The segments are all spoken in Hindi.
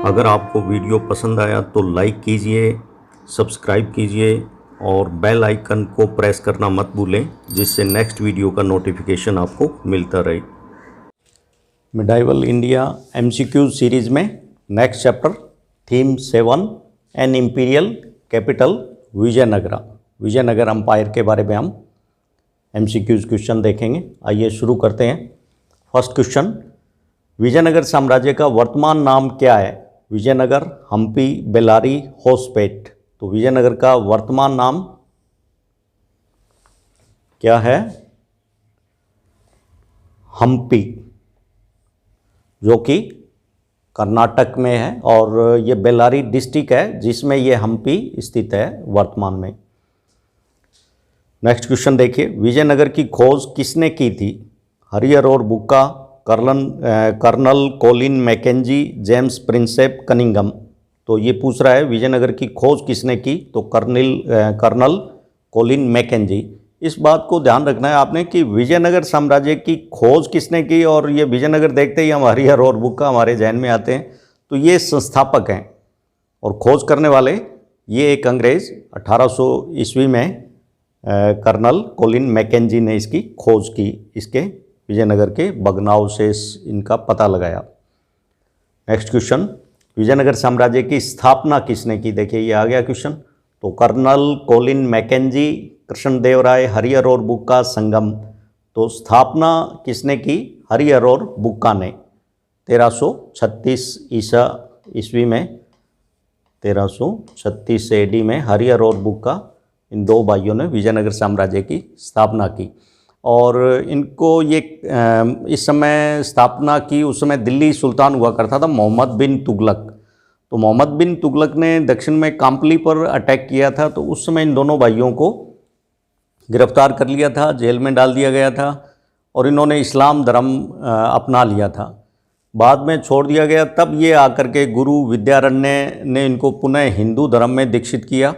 अगर आपको वीडियो पसंद आया तो लाइक कीजिए, सब्सक्राइब कीजिए और बेल आइकन को प्रेस करना मत भूलें, जिससे नेक्स्ट वीडियो का नोटिफिकेशन आपको मिलता रहे। मिडाइवल इंडिया एमसीक्यू सीरीज़ में next chapter theme 7 an imperial capital Vijayanagar empire के बारे में हम एमसीक्यूज़ क्वेश्चन देखेंगे। आइए शुरू करते हैं। फर्स्ट क्वेश्चन, विजयनगर साम्राज्य का वर्तमान नाम क्या है? विजयनगर, हम्पी, बेल्लारी, होसपेट। तो विजयनगर का वर्तमान नाम क्या है? हम्पी, जो कि कर्नाटक में है, और ये बेल्लारी डिस्ट्रिक्ट है जिसमें ये हम्पी स्थित है वर्तमान में। नेक्स्ट क्वेश्चन देखिए, विजयनगर की खोज किसने की थी? हरियर और Bukka, Colonel Colin Mackenzie, James Prinsep Cunningham. तो ये पूछ रहा है विजयनगर की खोज किसने की, तो कर्नल कोलिन मैकेंजी। इस बात को ध्यान रखना है आपने कि विजयनगर साम्राज्य की खोज किसने की, और ये विजयनगर देखते ही हम हरिहर और बुक्का हमारे जहन में आते हैं। तो ये संस्थापक हैं और खोज करने वाले ये एक अंग्रेज़ 1800 ईस्वी में कर्नल कोलिन मैकेंजी ने इसकी खोज की, इसके विजयनगर के बगनाव से इनका पता लगाया। नेक्स्ट क्वेश्चन, विजयनगर साम्राज्य की स्थापना किसने की? देखिए ये आ गया क्वेश्चन। तो colonel Colin Mackenzie, Krishnadevaraya, Harihara और बुक्का, संगम। तो स्थापना किसने की? हरिहर और बुक्का ने 1336 ईस्वी में, 1336 एडी में हरिहर और बुक्का, इन दो भाइयों ने विजयनगर साम्राज्य की स्थापना की। और इनको ये इस समय स्थापना की, उस समय दिल्ली सुल्तान हुआ करता था मोहम्मद बिन तुगलक। तो मोहम्मद बिन तुगलक ने दक्षिण में काम्पली पर अटैक किया था, तो उस समय इन दोनों भाइयों को गिरफ्तार कर लिया था, जेल में डाल दिया गया था और इन्होंने इस्लाम धर्म अपना लिया था। बाद में छोड़ दिया गया, तब ये आकर के गुरु विद्यारण्य ने इनको पुनः हिंदू धर्म में दीक्षित किया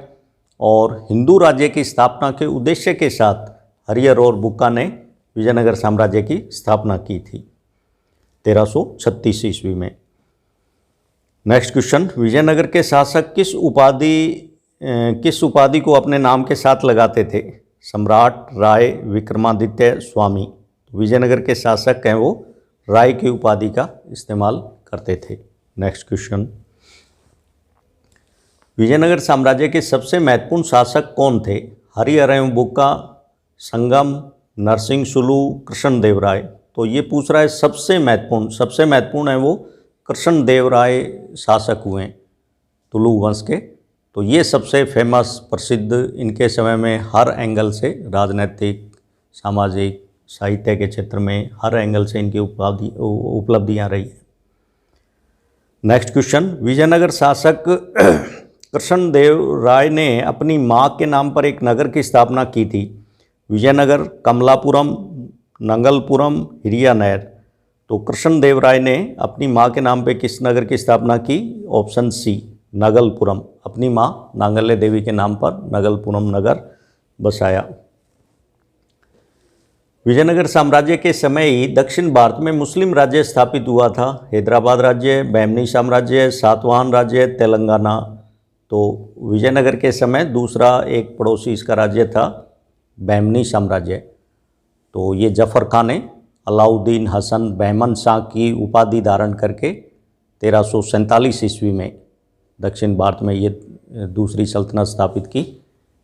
और हिंदू राज्य की स्थापना के उद्देश्य के साथ हरिहर और बुक्का ने विजयनगर साम्राज्य की स्थापना की थी 1336 ईस्वी में। नेक्स्ट क्वेश्चन, विजयनगर के शासक किस उपाधि को अपने नाम के साथ लगाते थे? सम्राट, राय, विक्रमादित्य, स्वामी। विजयनगर के शासक हैं वो राय की उपाधि का इस्तेमाल करते थे। नेक्स्ट क्वेश्चन, विजयनगर साम्राज्य के सबसे महत्वपूर्ण शासक कौन थे? हरिहर एवं बुक्का, संगम, नरसिंह सुलू, कृष्णदेवराय। तो ये पूछ रहा है सबसे महत्वपूर्ण है वो कृष्णदेवराय शासक हुए तुलु वंश के। तो ये सबसे फेमस, प्रसिद्ध, इनके समय में हर एंगल से, राजनीतिक, सामाजिक, साहित्य के क्षेत्र में हर एंगल से इनकी उपलब्धियाँ रही हैं। नेक्स्ट क्वेश्चन, विजयनगर शासक कृष्णदेवराय ने अपनी माँ के नाम पर एक नगर की स्थापना की थी। विजयनगर, कमलापुरम, नंगलपुरम, हिरियानयर। तो कृष्णदेवराय ने अपनी माँ के नाम पे किस नगर की स्थापना की? Option C, Nagalapuram. अपनी माँ नांगल्य देवी के नाम पर नगलपुरम नगर बसाया। विजयनगर साम्राज्य के समय ही दक्षिण भारत में मुस्लिम राज्य स्थापित हुआ था। हैदराबाद राज्य, बहमनी साम्राज्य, सातवाहन राज्य, तेलंगाना। तो विजयनगर के समय दूसरा एक पड़ोसी इसका राज्य था बहमनी साम्राज्य। तो ये जफर खान ने अलाउद्दीन हसन बहमन शाह की उपाधि धारण करके 1347 ईस्वी में दक्षिण भारत में ये दूसरी सल्तनत स्थापित की,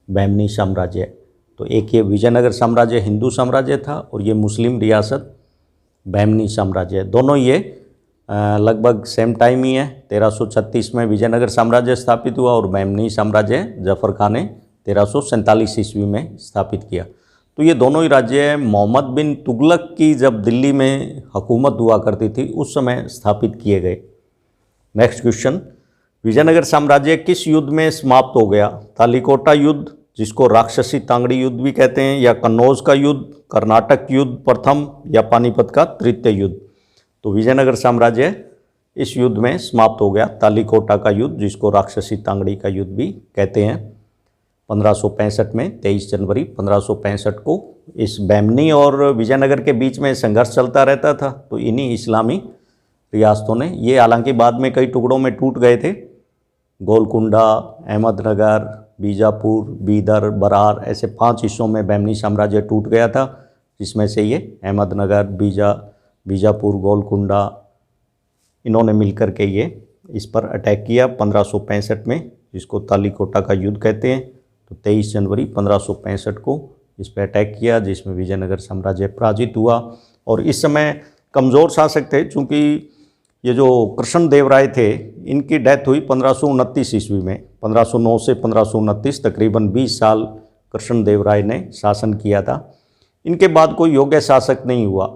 बहमनी साम्राज्य। तो एक ये विजयनगर साम्राज्य हिंदू साम्राज्य था और ये मुस्लिम रियासत बहमनी साम्राज्य। दोनों ये लगभग सेम टाइम ही है। 1336 में विजयनगर साम्राज्य स्थापित हुआ और बहमनी साम्राज्य जफर खान ने 1347 ईस्वी में स्थापित किया। तो ये दोनों ही राज्य मोहम्मद बिन तुगलक की जब दिल्ली में हुकूमत हुआ करती थी उस समय स्थापित किए गए। नेक्स्ट क्वेश्चन, विजयनगर साम्राज्य किस युद्ध में समाप्त हो गया? तालीकोटा युद्ध, जिसको राक्षसी तांगड़ी युद्ध भी कहते हैं, या कन्नौज का युद्ध, कर्नाटक युद्ध प्रथम, या पानीपत का तृतीय युद्ध। तो विजयनगर साम्राज्य इस युद्ध में समाप्त हो गया, तालीकोटा का युद्ध, जिसको राक्षसी तांगड़ी का युद्ध भी कहते हैं। 1565 में 23 जनवरी 1565 को इस बहमनी और विजयनगर के बीच में संघर्ष चलता रहता था। तो इन्हीं इस्लामी रियासतों ने। ये हालांकि बाद में कई टुकड़ों में टूट गए थे। गोलकुंडा, अहमदनगर, बीजापुर, बीदर, बरार, ऐसे 5 हिस्सों में बहमनी साम्राज्य टूट गया था, जिसमें से ये अहमदनगर, बीजापुर, गोलकुंडा, इन्होंने मिलकर के ये इस पर अटैक किया 1565 में, जिसको तालीकोटा का युद्ध कहते हैं। तो 23 जनवरी 1565 को इस पर अटैक किया, जिसमें विजयनगर साम्राज्य पराजित हुआ। और इस समय कमज़ोर शासक थे, चूँकि ये जो कृष्णदेवराय थे, इनकी डेथ हुई 1529 ईस्वी में। 1509 से 1529 तकरीबन 20 साल कृष्णदेवराय ने शासन किया था। इनके बाद कोई योग्य शासक नहीं हुआ,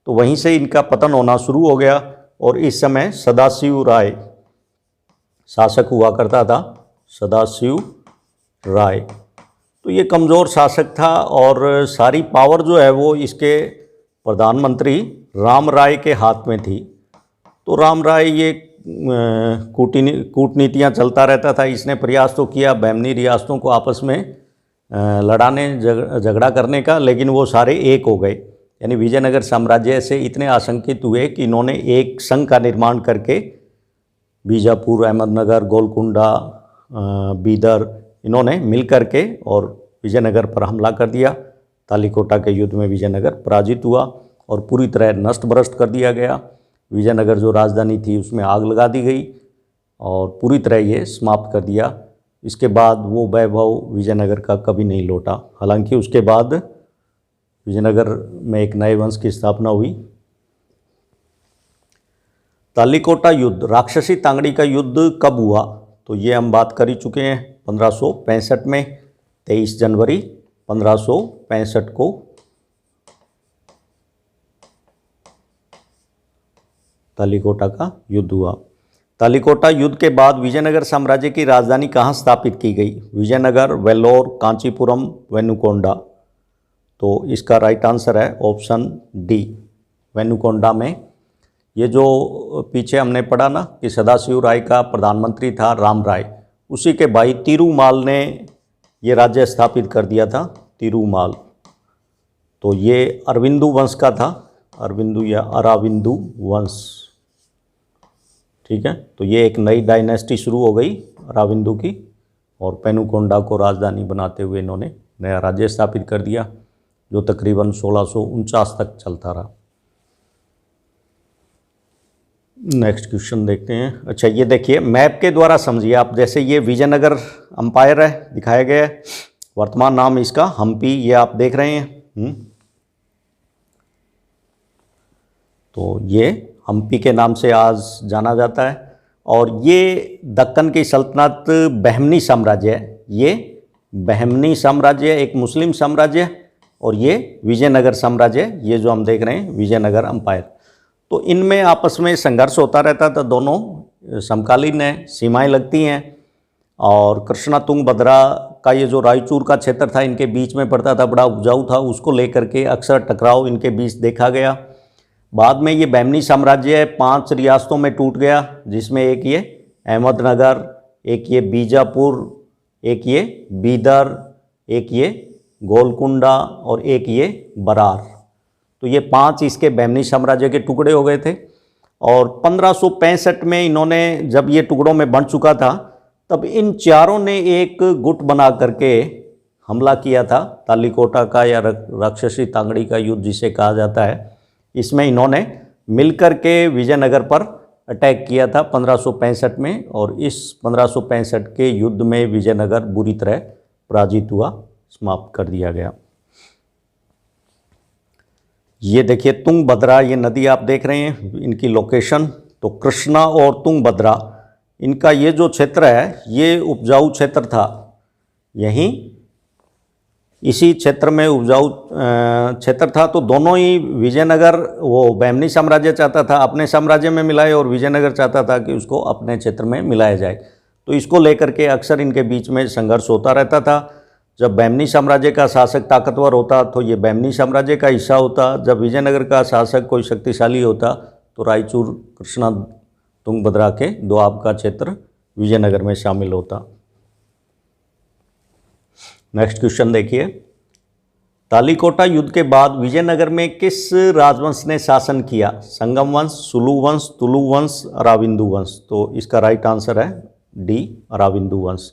तो वहीं से इनका पतन होना शुरू हो गया। और इस समय सदाशिव राय शासक हुआ करता था, सदाशिव राय। तो ये कमज़ोर शासक था और सारी पावर जो है वो इसके प्रधानमंत्री राम राय के हाथ में थी। तो राम राय ये कूटनीतियाँ चलता रहता था। इसने प्रयास तो किया बहमनी रियासतों को आपस में लड़ाने, झगड़ा करने का, लेकिन वो सारे एक हो गए। यानी विजयनगर साम्राज्य से इतने आशंकित हुए कि इन्होंने एक संघ का निर्माण करके बीजापुर, अहमदनगर, गोलकुंडा, बीदर, इन्होंने मिल कर के और विजयनगर पर हमला कर दिया। तालीकोटा के युद्ध में विजयनगर पराजित हुआ और पूरी तरह नष्ट भ्रष्ट कर दिया गया। विजयनगर जो राजधानी थी उसमें आग लगा दी गई और पूरी तरह ये समाप्त कर दिया। इसके बाद वो वैभव विजयनगर का कभी नहीं लौटा। हालांकि उसके बाद विजयनगर में एक नए वंश की स्थापना हुई। तालीकोटा युद्ध, राक्षसी तांगड़ी का युद्ध कब हुआ? तो ये हम बात कर ही चुके हैं 1565 में। 23 जनवरी 1565 को तालीकोटा का युद्ध हुआ। तालीकोटा युद्ध के बाद विजयनगर साम्राज्य की राजधानी कहाँ स्थापित की गई? विजयनगर, वेल्लोर, कांचीपुरम, वेनुकोंडा। तो इसका राइट आंसर है ऑप्शन डी, वेनुकोंडा में। ये जो पीछे हमने पढ़ा ना कि सदाशिव राय का प्रधानमंत्री था राम राय, उसी के भाई तिरुमाल ने ये राज्य स्थापित कर दिया था, तिरुमाल। तो ये अरविंदु वंश का था, अरविंदु या अराविंदु वंश, ठीक है। तो ये एक नई डायनेस्टी शुरू हो गई अराविंदु की, और पेनुकोंडा को राजधानी बनाते हुए इन्होंने नया राज्य स्थापित कर दिया, जो तकरीबन 1649 तक चलता रहा। नेक्स्ट क्वेश्चन देखते हैं। अच्छा, ये देखिए, मैप के द्वारा समझिए आप। जैसे ये विजयनगर अंपायर है, दिखाया गया है, वर्तमान नाम इसका हम्पी, ये आप देख रहे हैं। तो ये हम्पी के नाम से आज जाना जाता है। और ये दक्कन की सल्तनत बहमनी साम्राज्य है। ये बहमनी साम्राज्य एक मुस्लिम साम्राज्य है, और ये विजयनगर साम्राज्य, ये जो हम देख रहे हैं विजयनगर अंपायर। तो इनमें आपस में संघर्ष होता रहता था, दोनों समकालीन है, सीमाएं लगती हैं। और कृष्णा तुंगभद्रा का ये जो रायचूर का क्षेत्र था इनके बीच में पड़ता था, बड़ा उपजाऊ था, उसको लेकर के अक्सर टकराव इनके बीच देखा गया। बाद में ये बहमनी साम्राज्य 5 रियासतों में टूट गया, जिसमें एक ये अहमदनगर, एक ये बीजापुर, एक ये बीदर, एक ये गोलकुंडा और एक ये बरार। तो ये 5 इसके बहमनी साम्राज्य के टुकड़े हो गए थे। और 1565 में इन्होंने, जब ये टुकड़ों में बंट चुका था, तब इन चारों ने एक गुट बना करके हमला किया था। तालीकोटा का या राक्षसी तांगड़ी का युद्ध जिसे कहा जाता है, इसमें इन्होंने मिलकर के विजयनगर पर अटैक किया था 1565 में। और इस 1565 के युद्ध में विजयनगर बुरी तरह पराजित हुआ, समाप्त कर दिया गया। ये देखिए तुंगभद्रा, ये नदी आप देख रहे हैं, इनकी लोकेशन। तो कृष्णा और तुंगभद्रा, इनका ये जो क्षेत्र है ये उपजाऊ क्षेत्र था। यहीं इसी क्षेत्र में उपजाऊ क्षेत्र था। तो दोनों ही, विजयनगर वो बहमनी साम्राज्य चाहता था अपने साम्राज्य में मिलाए, और विजयनगर चाहता था कि उसको अपने क्षेत्र में मिलाया जाए। तो इसको लेकर के अक्सर इनके बीच में संघर्ष होता रहता था। जब बहमनी साम्राज्य का शासक ताकतवर होता तो ये बहमनी साम्राज्य का हिस्सा होता। जब विजयनगर का शासक कोई शक्तिशाली होता तो रायचूर, कृष्णा तुंगभद्रा के दोआब का क्षेत्र विजयनगर में शामिल होता। नेक्स्ट क्वेश्चन देखिए, तालीकोटा युद्ध के बाद विजयनगर में किस राजवंश ने शासन किया? संगम वंश, सुलु वंश, तुलु वंश, अराविंदु वंश। तो इसका राइट आंसर है डी, अराविंदु वंश।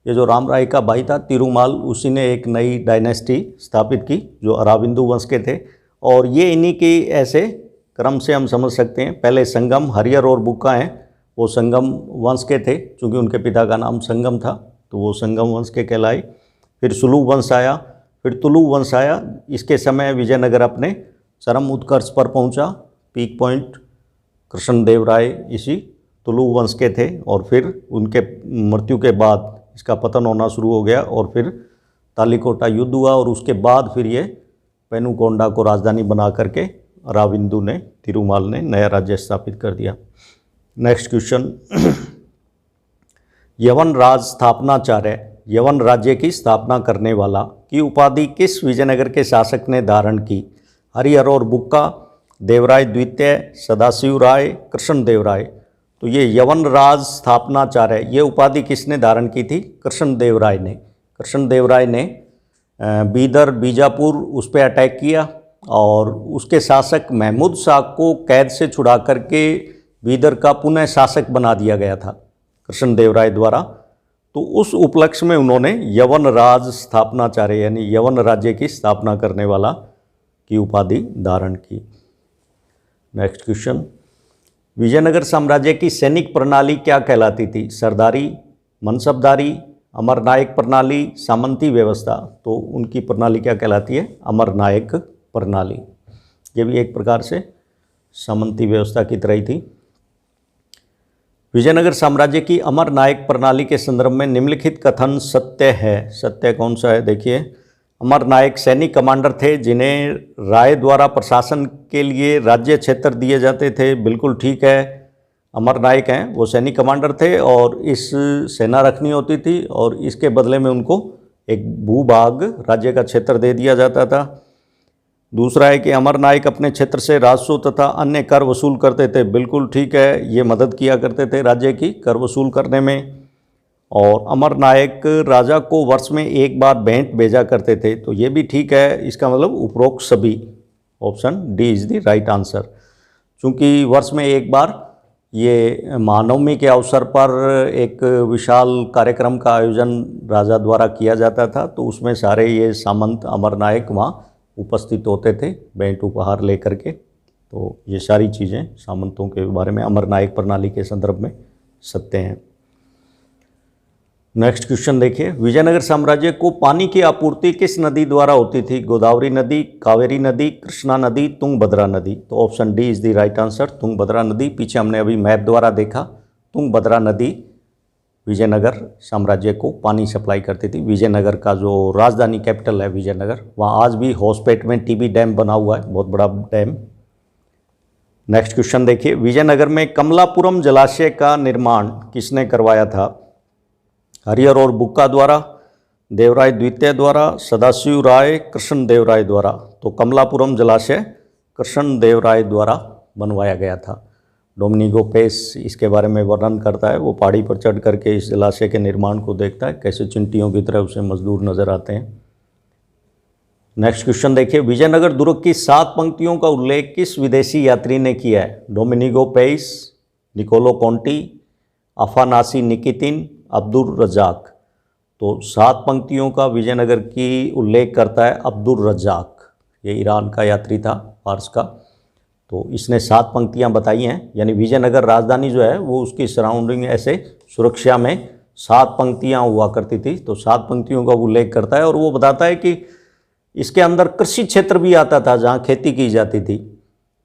ये जो राम राय का भाई था तिरुमाल, उसी ने एक नई डायनेस्टी स्थापित की जो अराविंदु वंश के थे। और ये इन्हीं के ऐसे क्रम से हम समझ सकते हैं। पहले संगम, हरिहर और बुक्का हैं, वो संगम वंश के थे, चूँकि उनके पिता का नाम संगम था तो वो संगम वंश के कहलाए। फिर सुलु वंश आया, फिर तुलु वंश आया। इसके समय विजयनगर अपने चरम उत्कर्ष पर पहुंचा, पीक पॉइंट कृष्णदेव राय इसी तुलु वंश के थे। और फिर उनके मृत्यु के बाद इसका पतन होना शुरू हो गया और फिर तालीकोटा युद्ध हुआ और उसके बाद फिर ये पेनुकोंडा को राजधानी बना करके अराविंदु ने, तिरुमाल ने नया राज्य स्थापित कर दिया। नेक्स्ट क्वेश्चन, यवन राज स्थापनाचार्य, यवन राज्य की स्थापना करने वाला की उपाधि किस विजयनगर के शासक ने धारण की? हरिहर और बुक्का, देवराय द्वितीय, सदाशिव राय, कृष्णदेव राय। तो ये यवन राज स्थापनाचार्य ये उपाधि किसने धारण की थी? कृष्णदेव राय ने। कृष्णदेव राय ने बीदर, बीजापुर उस पर अटैक किया और उसके शासक महमूद शाह को कैद से छुड़ा करके बीदर का पुनः शासक बना दिया गया था कृष्णदेव राय द्वारा। तो उस उपलक्ष्य में उन्होंने यवन राज स्थापनाचार्य यानी यवन राज्य की स्थापना करने वाला की उपाधि धारण की। नेक्स्ट क्वेश्चन, विजयनगर साम्राज्य की सैनिक प्रणाली क्या कहलाती थी? सरदारी, मनसबदारी, अमरनायक प्रणाली, सामंती व्यवस्था। तो उनकी प्रणाली क्या कहलाती है? अमरनायक प्रणाली। ये भी एक प्रकार से सामंती व्यवस्था की तरह ही थी। विजयनगर साम्राज्य की अमरनायक प्रणाली के संदर्भ में निम्नलिखित कथन सत्य है? सत्य कौन सा है? देखिए, अमरनायक सैनिक कमांडर थे जिन्हें राय द्वारा प्रशासन के लिए राज्य क्षेत्र दिए जाते थे। बिल्कुल ठीक है, अमरनायक हैं वो सैनिक कमांडर थे और इस सेना रखनी होती थी और इसके बदले में उनको एक भूभाग राज्य का क्षेत्र दे दिया जाता था। दूसरा है कि अमरनायक अपने क्षेत्र से राजस्व तथा अन्य कर वसूल करते थे। बिल्कुल ठीक है, ये मदद किया करते थे राज्य की कर वसूल करने में। और अमरनायक राजा को वर्ष में एक बार भेंट भेजा करते थे। तो ये भी ठीक है, इसका मतलब उपरोक्त सभी, option D is the right answer. चूँकि वर्ष में एक बार ये महानवमी के अवसर पर एक विशाल कार्यक्रम का आयोजन राजा द्वारा किया जाता था, तो उसमें सारे ये सामंत अमरनायक वहाँ उपस्थित होते थे भेंट उपहार लेकर के। तो ये सारी चीज़ें सामंतों के बारे में अमरनायक प्रणाली के संदर्भ में सत्य हैं। नेक्स्ट क्वेश्चन देखिए, विजयनगर साम्राज्य को पानी की आपूर्ति किस नदी द्वारा होती थी? गोदावरी नदी, कावेरी नदी, कृष्णा नदी, तुंगभद्रा नदी। तो option D is the right answer, Tungabhadra नदी। पीछे हमने अभी मैप द्वारा देखा, तुंगभद्रा नदी विजयनगर साम्राज्य को पानी सप्लाई करती थी। विजयनगर का जो राजधानी कैपिटल है विजयनगर, वहाँ आज भी होसपेट में टीबी डैम बना हुआ है, बहुत बड़ा डैम। नेक्स्ट क्वेश्चन देखिए, विजयनगर में कमलापुरम जलाशय का निर्माण किसने करवाया था? हरिहर और बुक्का द्वारा, देवराय द्वितीय द्वारा, सदाशिव राय, कृष्णदेव राय द्वारा। तो कमलापुरम जलाशय कृष्णदेव राय द्वारा बनवाया गया था। डोमिनिगो पेस इसके बारे में वर्णन करता है, वो पहाड़ी पर चढ़ करके इस जलाशय के निर्माण को देखता है, कैसे चिंटियों की तरह उसे मजदूर नजर आते हैं। नेक्स्ट क्वेश्चन देखिए, विजयनगर दुर्ग की 7 पंक्तियों का उल्लेख किस विदेशी यात्री ने किया है? Domingo Paes, Niccolo Conti, Afanasy Nikitin, Abdul Razzaq. तो 7 पंक्तियों का विजयनगर की उल्लेख करता है अब्दुल रजाक, ये ईरान का यात्री था, फारस का। तो इसने 7 पंक्तियां बताई हैं, यानी विजयनगर राजधानी जो है वो उसकी सराउंडिंग ऐसे सुरक्षा में 7 पंक्तियां हुआ करती थी। तो 7 पंक्तियों का उल्लेख करता है और वो बताता है कि इसके अंदर कृषि क्षेत्र भी आता था जहाँ खेती की जाती थी।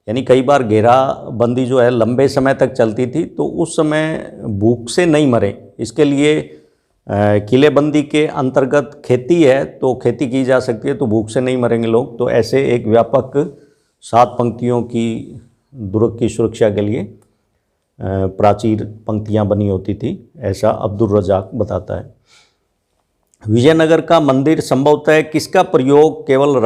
यानी कई बार घेराबंदी जो है लंबे समय तक चलती थी, तो उस समय भूख से नहीं मरे, इसके लिए किलेबंदी के अंतर्गत खेती है तो खेती की जा सकती है, तो भूख से नहीं मरेंगे लोग। तो ऐसे एक व्यापक 7 पंक्तियों की दुर्ग की सुरक्षा के लिए प्राचीर पंक्तियां बनी होती थी, ऐसा अब्दुल रजाक बताता है। विजयनगर का मंदिर संभवतः जिसका प्रयोग केवल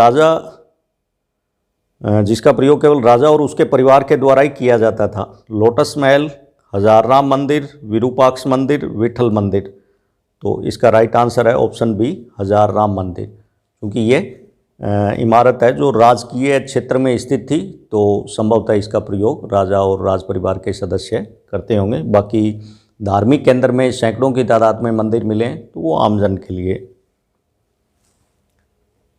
राजा और उसके परिवार के द्वारा ही किया जाता था? लोटस महल, हजार राम मंदिर, विरूपाक्ष मंदिर, विठल मंदिर। तो इसका राइट आंसर है ऑप्शन बी, हजार राम मंदिर, क्योंकि ये इमारत है जो राजकीय क्षेत्र में स्थित थी, तो संभवतः इसका प्रयोग राजा और राज परिवार के सदस्य करते होंगे। बाकी धार्मिक केंद्र में सैकड़ों की तादाद में मंदिर मिले तो वो आमजन के लिए।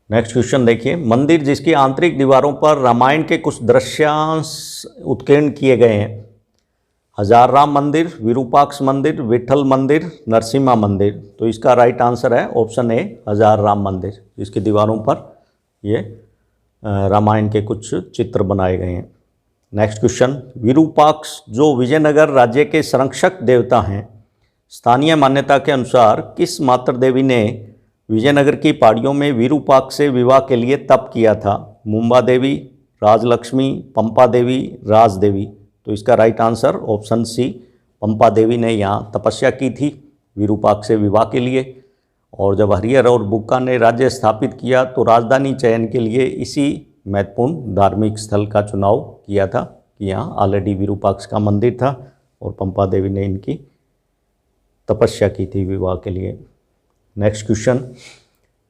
नेक्स्ट क्वेश्चन देखिए, मंदिर जिसकी आंतरिक दीवारों पर रामायण के कुछ दृश्यांश उत्कीर्ण किए गए हैं। हजार राम मंदिर, विरूपाक्ष मंदिर, विठल मंदिर, नरसिम्हा मंदिर। तो इसका राइट आंसर है ऑप्शन ए, हजार राम मंदिर, जिसकी दीवारों पर ये रामायण के कुछ चित्र बनाए गए हैं। नेक्स्ट क्वेश्चन, विरूपाक्ष जो विजयनगर राज्य के संरक्षक देवता हैं, स्थानीय मान्यता के अनुसार किस मातृ देवी ने विजयनगर की पहाड़ियों में विरूपाक्ष से विवाह के लिए तप किया था? मुंबा देवी, राजलक्ष्मी, पंपा देवी, राज देवी। तो इसका राइट आंसर ऑप्शन सी, पंपा देवी ने यहाँ तपस्या की थी विरूपाक्ष से विवाह के लिए। और जब हरिहर और बुक्का ने राज्य स्थापित किया तो राजधानी चयन के लिए इसी महत्वपूर्ण धार्मिक स्थल का चुनाव किया था कि यहाँ ऑलरेडी विरूपाक्ष का मंदिर था और पंपा देवी ने इनकी तपस्या की थी विवाह के लिए। नेक्स्ट क्वेश्चन,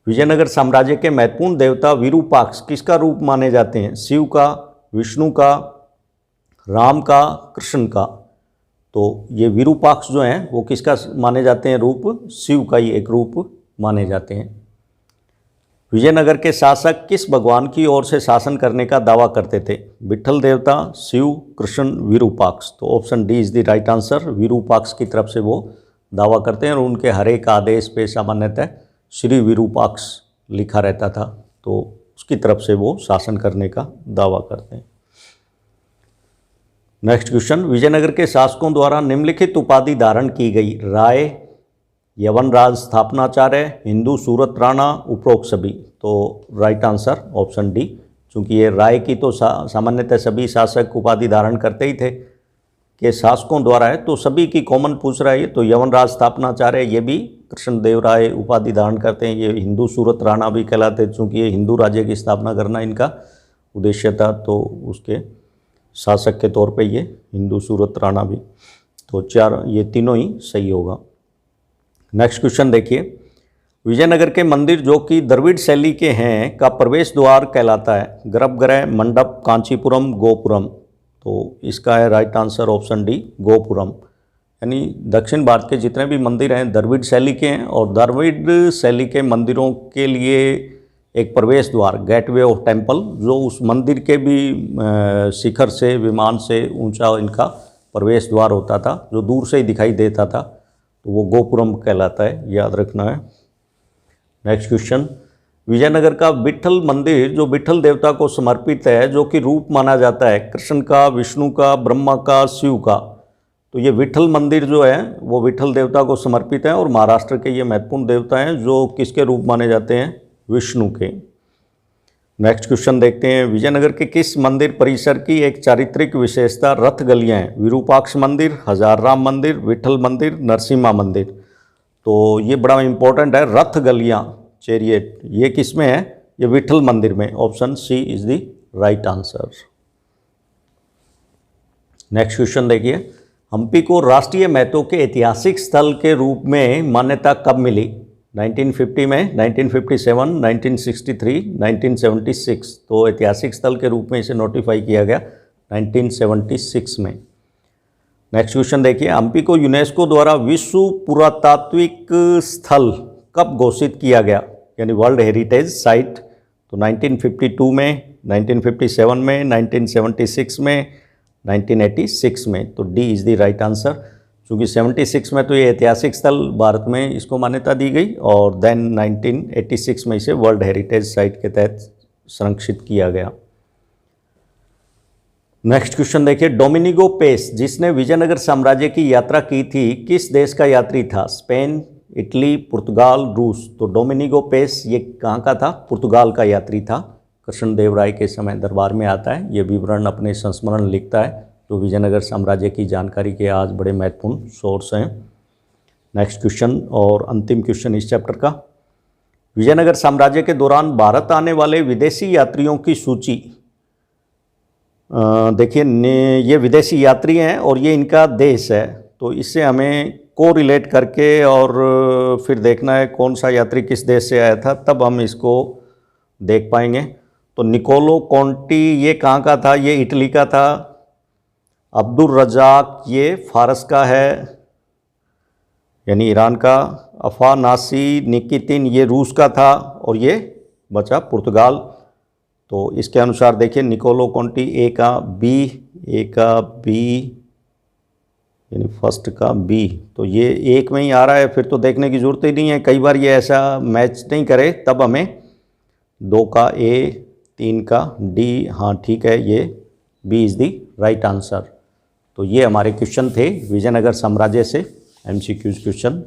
विजयनगर साम्राज्य के महत्वपूर्ण देवता विरूपाक्ष किसका रूप माने जाते हैं? शिव का, विष्णु का, राम का, कृष्ण का। तो ये विरूपाक्ष जो हैं वो किसका माने जाते हैं रूप? शिव का ही एक रूप माने जाते हैं। विजयनगर के शासक किस भगवान की ओर से शासन करने का दावा करते थे? विठल देवता, शिव, कृष्ण, विरूपाक्ष। तो option D is the right answer. Virupaksha की तरफ से वो दावा करते हैं और उनके हर एक आदेश पे सामान्यतः श्री विरूपाक्ष लिखा रहता था, तो उसकी तरफ से वो शासन करने का दावा करते हैं। नेक्स्ट क्वेश्चन, विजयनगर के शासकों द्वारा निम्नलिखित उपाधि धारण की गई। राय, यवनराज स्थापनाचार्य, हिंदू सूरत राणा, उपरोक्त सभी। तो राइट आंसर ऑप्शन डी, चूँकि ये राय की तो सामान्यतः सभी शासक उपाधि धारण करते ही थे, के शासकों द्वारा है तो सभी की कॉमन पूछ रहा है। तो यवनराज स्थापनाचार्य ये भी कृष्णदेव राय उपाधि धारण करते हैं। ये हिंदू सूरत राणा भी कहलाते हैं, चूँकि ये हिंदू राज्य की स्थापना करना इनका उद्देश्य था, तो उसके शासक के तौर पे ये हिंदू सूरत राणा भी। तो चार, ये तीनों ही सही होगा। नेक्स्ट क्वेश्चन देखिए, विजयनगर के मंदिर जो कि द्रविड़ शैली के हैं का प्रवेश द्वार कहलाता है? गर्भगृह, मंडप, कांचीपुरम, गोपुरम। तो इसका है right answer option D, gopuram. यानी दक्षिण भारत के जितने भी मंदिर हैं द्रविड़ शैली के हैं और द्रविड़ शैली के मंदिरों के लिए एक प्रवेश द्वार, गेटवे ऑफ टेम्पल, जो उस मंदिर के भी शिखर से, विमान से ऊंचा इनका प्रवेश द्वार होता था, जो दूर से ही दिखाई देता था, तो वो गोपुरम कहलाता है, याद रखना है। नेक्स्ट क्वेश्चन, विजयनगर का विठल मंदिर जो विठल देवता को समर्पित है, जो कि रूप माना जाता है कृष्ण का, विष्णु का, ब्रह्मा का, शिव का। तो ये विठल मंदिर जो है वो विठल देवता को समर्पित है और महाराष्ट्र के ये महत्वपूर्ण देवता हैं जो किसके रूप माने जाते हैं? विष्णु के। नेक्स्ट क्वेश्चन देखते हैं, विजयनगर के किस मंदिर परिसर की एक चारित्रिक विशेषता रथ गलियां हैं? विरूपाक्ष मंदिर, हजार राम मंदिर, विठल मंदिर, नरसिम्हा मंदिर। तो ये बड़ा इंपॉर्टेंट है, रथ गलियां, चैरियट, ये किस में है? ये विठल मंदिर में। Option C is the right answer. Next question देखिए, हम्पी को राष्ट्रीय महत्व के ऐतिहासिक स्थल के रूप में मान्यता कब मिली? 1950 में, 1957, 1963, 1976। तो ऐतिहासिक स्थल के रूप में इसे नोटिफाई किया गया 1976 में। नेक्स्ट क्वेश्चन देखिए, हम्पी को यूनेस्को द्वारा विश्व पुरातात्विक स्थल कब घोषित किया गया, यानी वर्ल्ड हेरिटेज साइट? तो 1952 में, 1957 में, 1976 में, 1986 में। तो D is the right answer, क्योंकि 76 में तो ये ऐतिहासिक स्थल भारत में इसको मान्यता दी गई और देन 1986 में इसे वर्ल्ड हेरिटेज साइट के तहत संरक्षित किया गया। नेक्स्ट क्वेश्चन देखिए, डोमिनिगो पेस जिसने विजयनगर साम्राज्य की यात्रा की थी किस देश का यात्री था? स्पेन, इटली, पुर्तगाल, रूस। तो डोमिनिगो पेस ये कहाँ का था? पुर्तगाल का यात्री था। कृष्णदेव राय के समय दरबार में आता है, ये विवरण अपने संस्मरण लिखता है, जो विजयनगर साम्राज्य की जानकारी के आज बड़े महत्वपूर्ण सोर्स हैं। नेक्स्ट क्वेश्चन और अंतिम क्वेश्चन इस चैप्टर का, विजयनगर साम्राज्य के दौरान भारत आने वाले विदेशी यात्रियों की सूची। देखिए, ये विदेशी यात्री हैं और ये इनका देश है, तो इससे हमें को रिलेट करके और फिर देखना है कौन सा यात्री किस देश से आया था, तब हम इसको देख पाएंगे। तो निकोलो कॉन्टी ये कहाँ का था? ये इटली का था। अब्दुल रज़ाक ये फारस का है, यानी ईरान का। अफानासी निकितिन ये रूस का था, और ये बचा पुर्तगाल। तो इसके अनुसार देखिए निकोलो कॉन्टी ए का बी यानी फर्स्ट का बी, तो ये एक में ही आ रहा है, फिर तो देखने की ज़रूरत ही नहीं है। कई बार ये ऐसा मैच नहीं करे, तब हमें 2 का ए, 3 का डी, हाँ ठीक है, ये B is the right answer. तो ये हमारे क्वेश्चन थे विजयनगर साम्राज्य से MCQ क्वेश्चन।